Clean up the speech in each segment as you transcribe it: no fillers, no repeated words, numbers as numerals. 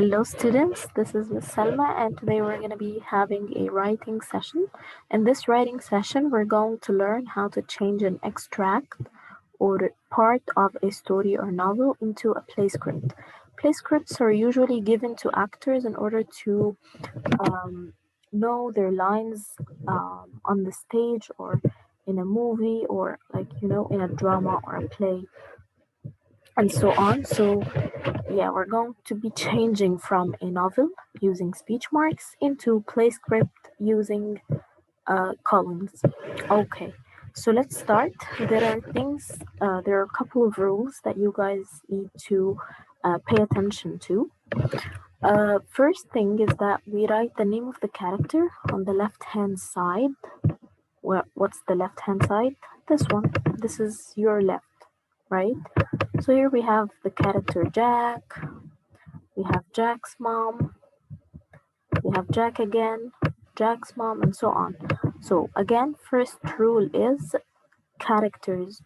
Hello students, this is Ms. Salma and today we're going to be having a writing session. In this writing session, we're going to learn how to change an extract or part of a story or novel into a play script. Play scripts are usually given to actors in order to know their lines on the stage or in a movie or in a drama or a play and so on. So yeah, we're going to be changing from a novel using speech marks into play script using columns. Okay, so let's start. There are a couple of rules that you guys need to pay attention to. First thing is that we write the name of the character on the left hand side. What's the left hand side? This one. This is your left, right? So here we have the character Jack, we have Jack's mom, we have Jack again, Jack's mom, and so on. So again, first rule is character's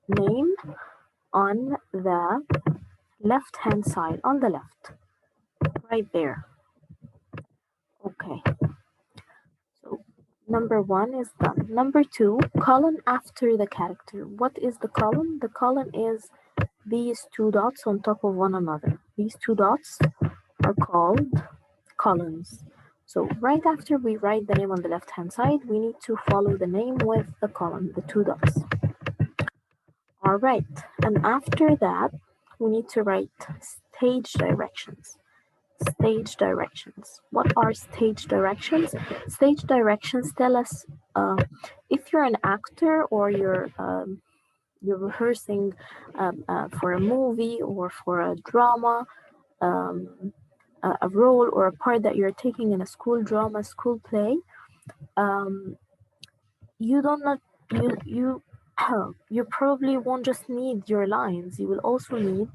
name on the left hand side, on the left, right there. Okay, so number one is done. Number two, colon after the character. What is the colon? The colon is these two dots on top of one another. These two dots are called columns. So right after we write the name on the left hand side, we need to follow the name with the column, the two dots. All right, and after that, we need to write stage directions. Stage directions. What are stage directions? Stage directions tell us if you're an actor or you're rehearsing for a movie or for a drama, a role or a part that you're taking in a school drama, school play, you probably won't just need your lines. You will also need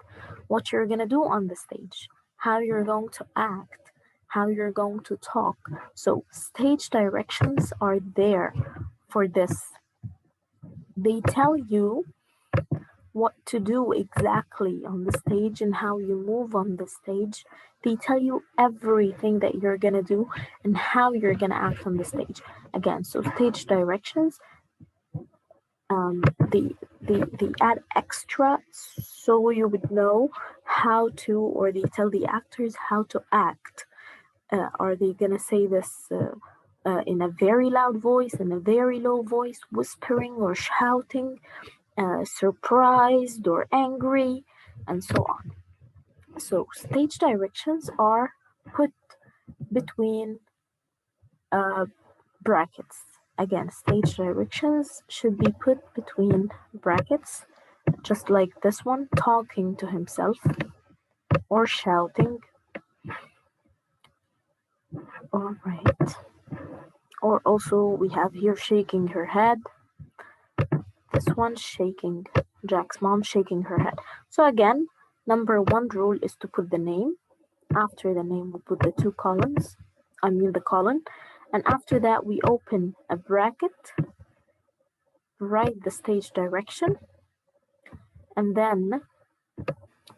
what you're gonna do on the stage, how you're going to act, how you're going to talk. So stage directions are there for this. They tell you what to do exactly on the stage and how you move on the stage. They tell you everything that you're gonna do and how you're gonna act on the stage. Again, so stage directions, they add extra so you would know how to, or they tell the actors how to act. Are they gonna say this in a very loud voice, in a very low voice, whispering or shouting? Surprised or angry, and so on. So stage directions are put between brackets. Again, stage directions should be put between brackets, just like this one, talking to himself or shouting. All right. Or also we have here shaking her head. This one shaking, Jack's mom shaking her head. So again, number one rule is to put the name. After the name, we put the two columns, the colon. And after that, we open a bracket, write the stage direction, and then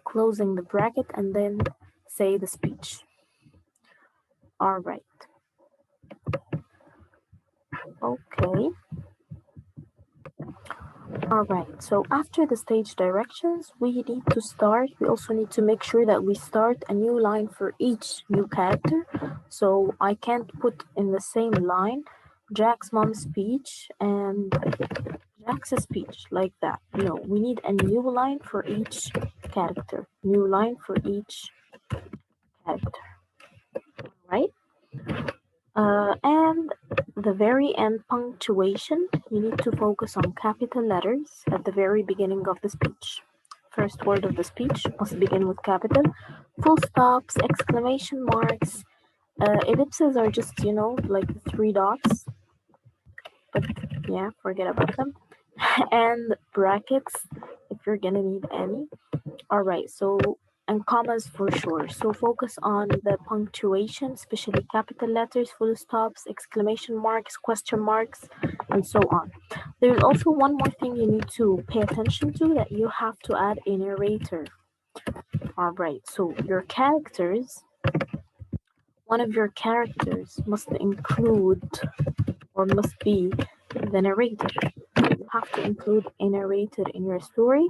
closing the bracket, and then say the speech. All right. Okay. All right, so after the stage directions, we also need to make sure that we start a new line for each new character. So I can't put in the same line Jack's mom's speech and Jack's speech like that. No, we need a new line for each character. New line for each character, right? And the very end punctuation, you need to focus on capital letters at the very beginning of the speech. First word of the speech must begin with capital. Full stops, exclamation marks, ellipses are just, like the three dots. But yeah, forget about them. And brackets, if you're gonna need any. All right, and commas for sure. So focus on the punctuation, especially capital letters, full stops, exclamation marks, question marks, and so on. There's also one more thing you need to pay attention to, that you have to add a narrator. All right, so your characters one of your characters must include or must be the narrator. You have to include a narrator in your story.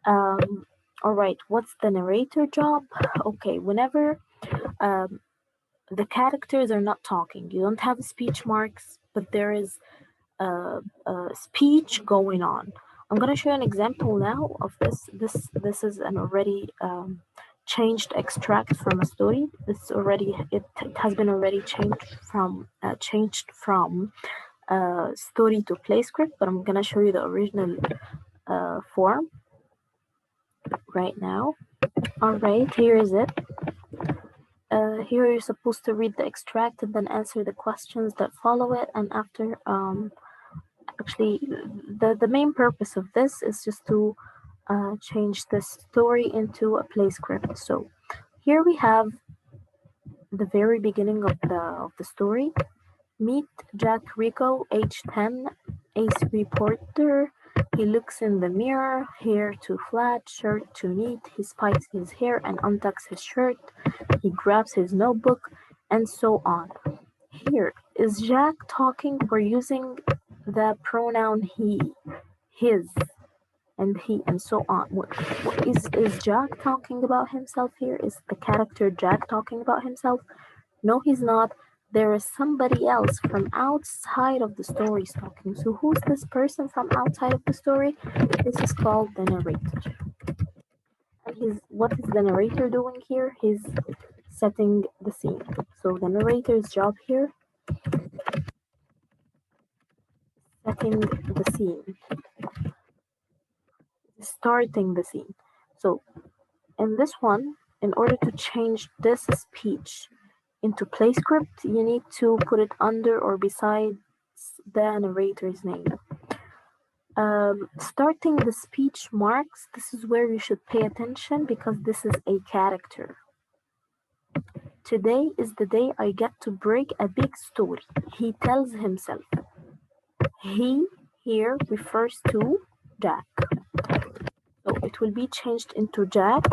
All right, what's the narrator job? Okay, whenever um, the characters are not talking, you don't have speech marks, but there is speech going on. I'm gonna show you an example now of this. This is an already changed extract from a story. It has been already changed from story to playscript, but I'm gonna show you the original form right now. All right, here is it. Here you're supposed to read the extract and then answer the questions that follow it. And after, actually, the main purpose of this is just to change the story into a play script. So here we have the very beginning of the story. Meet Jack Rico, age 10, ace reporter. He looks in the mirror, hair too flat, shirt too neat. He spikes his hair and untucks his shirt. He grabs his notebook, and so on. Here is Jack talking. We're using the pronoun he, his, and he, and so on. What is Jack talking about himself here? Is the character Jack talking about himself? No, he's not. There is somebody else from outside of the story talking. So who's this person from outside of the story? This is called the narrator. And what is the narrator doing here? He's setting the scene. So the narrator's job here, setting the scene, starting the scene. So in this one, in order to change this speech into playscript, you need to put it under or beside the narrator's name. Starting the speech marks, this is where you should pay attention because this is a character. Today is the day I get to break a big story, he tells himself. He here refers to Jack. So it will be changed into Jack.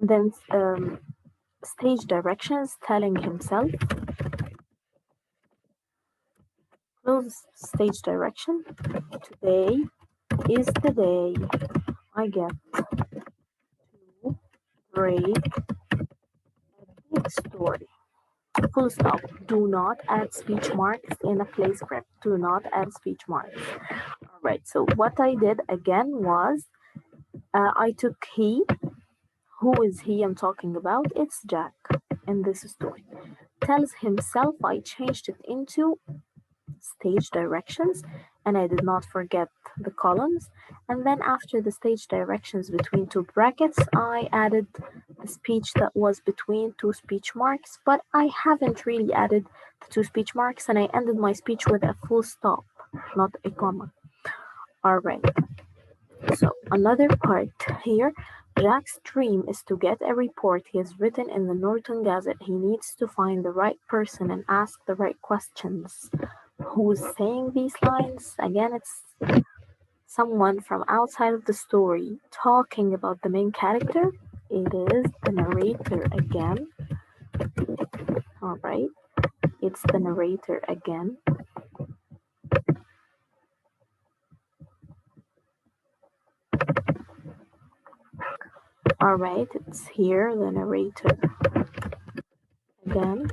Then stage directions telling himself. Close stage direction. Today is the day I get to break a big story. Full stop. Do not add speech marks in a play script. Do not add speech marks. All right. So what I did again was I took he. Who is he I'm talking about? It's Jack in this story. Tells himself. I changed it into stage directions and I did not forget the columns. And then after the stage directions between two brackets, I added the speech that was between two speech marks, but I haven't really added the two speech marks and I ended my speech with a full stop, not a comma. All right. So another part here, Jack's dream is to get a report he has written in the Norton Gazette. He needs to find the right person and ask the right questions. Who's saying these lines? Again, it's someone from outside of the story talking about the main character. It is the narrator again. All right, it's the narrator again. All right, it's here, the narrator again.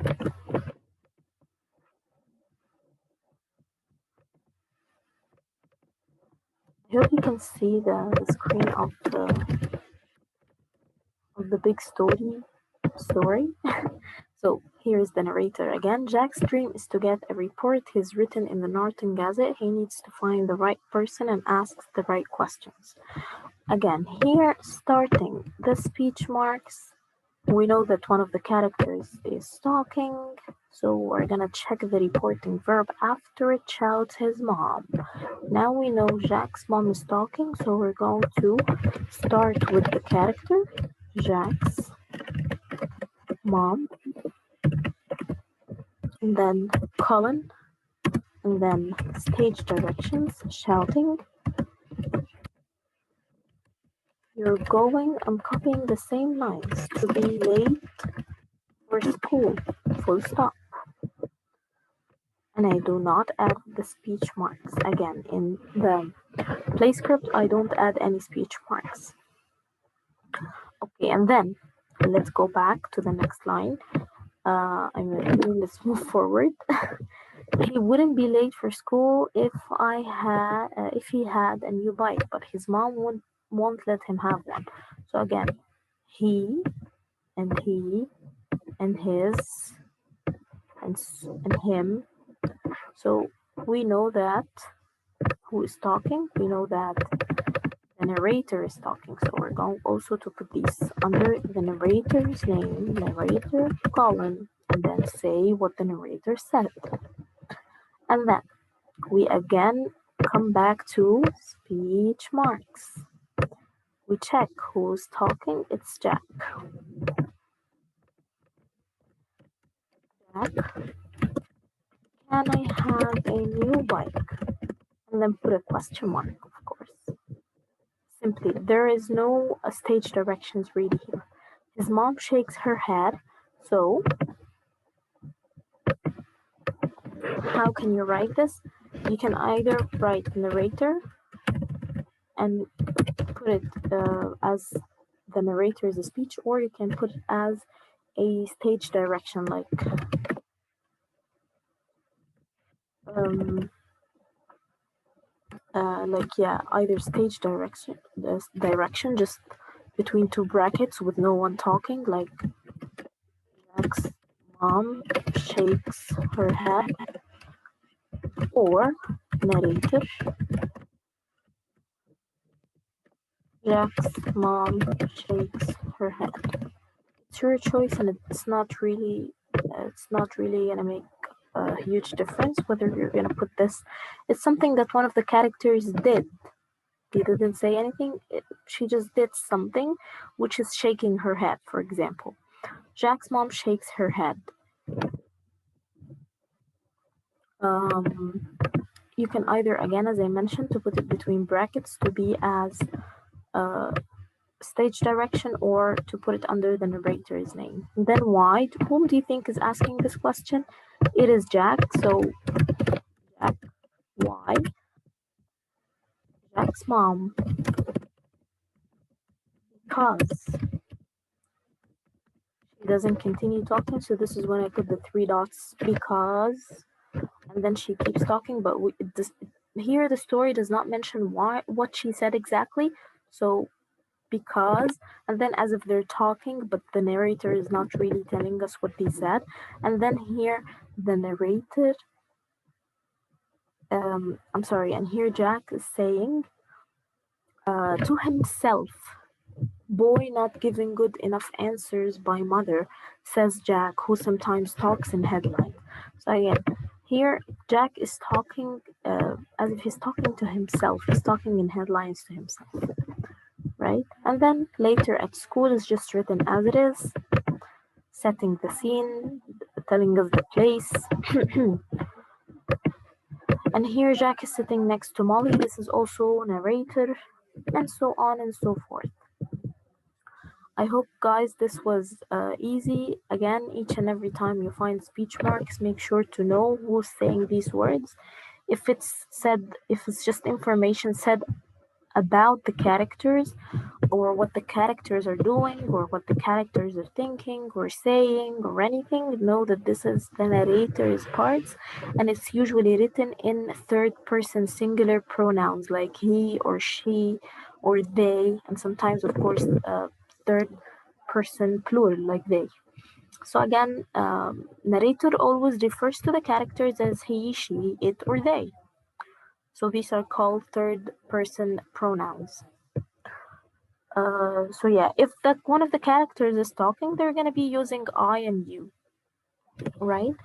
I hope you can see the screen of the big story. So here is the narrator again. Jack's dream is to get a report he's written in the Norton Gazette. He needs to find the right person and ask the right questions. Again, here starting the speech marks, we know that one of the characters is talking, so we're gonna check the reporting verb after it shouts his mom. Now we know Jack's mom is talking, so we're going to start with the character, Jack's mom, and then colon, and then stage directions, shouting. I'm copying the same lines to be late or school, full stop. And I do not add the speech marks. Again, in the playscript, I don't add any speech marks. Okay, and then let's go back to the next line. Let's move forward. He wouldn't be late for school if he had a new bike, but his mom won't let him have one. So again, he and his and him. So we know that who is talking. We know that the narrator is talking. So we're going also to put these under the narrator's name, narrator colon, and then say what the narrator said. And then we again come back to speech marks. We check who's talking. It's Jack. Jack, can I have a new bike? And then put a question mark, of course. Simply, there is no stage directions really here. His mom shakes her head. So, how can you write this? You can either write narrator and put it as the narrator's speech, or you can put it as a stage direction, like either stage direction just between two brackets with no one talking, like Jack's mom shakes her head, or narrator, Jack's mom shakes her head. It's your choice, and it's not really gonna make a huge difference whether you're gonna put this. It's something that one of the characters did. He didn't say anything. She just did something, which is shaking her head, for example. Jack's mom shakes her head. You can either, again, as I mentioned, to put it between brackets to be as stage direction, or to put it under the narrator's name. And then why? Whom do you think is asking this question? It is Jack. So Jack, why? Jack's mom. Because she doesn't continue talking. So this is when I put the 3 dots, because, and then she keeps talking, but here the story does not mention what she said exactly. So because, and then as if they're talking, but the narrator is not really telling us what they said. And then here the narrator, and here Jack is saying to himself, boy not giving good enough answers by mother, says Jack, who sometimes talks in headlines. So again, here Jack is talking as if he's talking to himself. He's talking in headlines to himself, right? And then later at school is just written as it is, setting the scene, telling us the place. And here Jack is sitting next to Molly. This is also narrator, and so on and so forth. I hope, guys, this was easy. Again, each and every time you find speech marks, make sure to know who's saying these words. If it's just information said about the characters, or what the characters are doing, or what the characters are thinking or saying or anything, know that this is the narrator's parts, and it's usually written in third person singular pronouns like he or she or they, and sometimes, of course, third person plural like they. So again, narrator always refers to the characters as he, she, it, or they. So these are called third person pronouns. So yeah, if that one of the characters is talking, they're gonna be using I and you, right?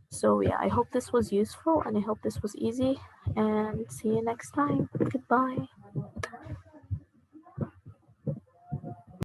So yeah, I hope this was useful, and I hope this was easy, and see you next time. Goodbye.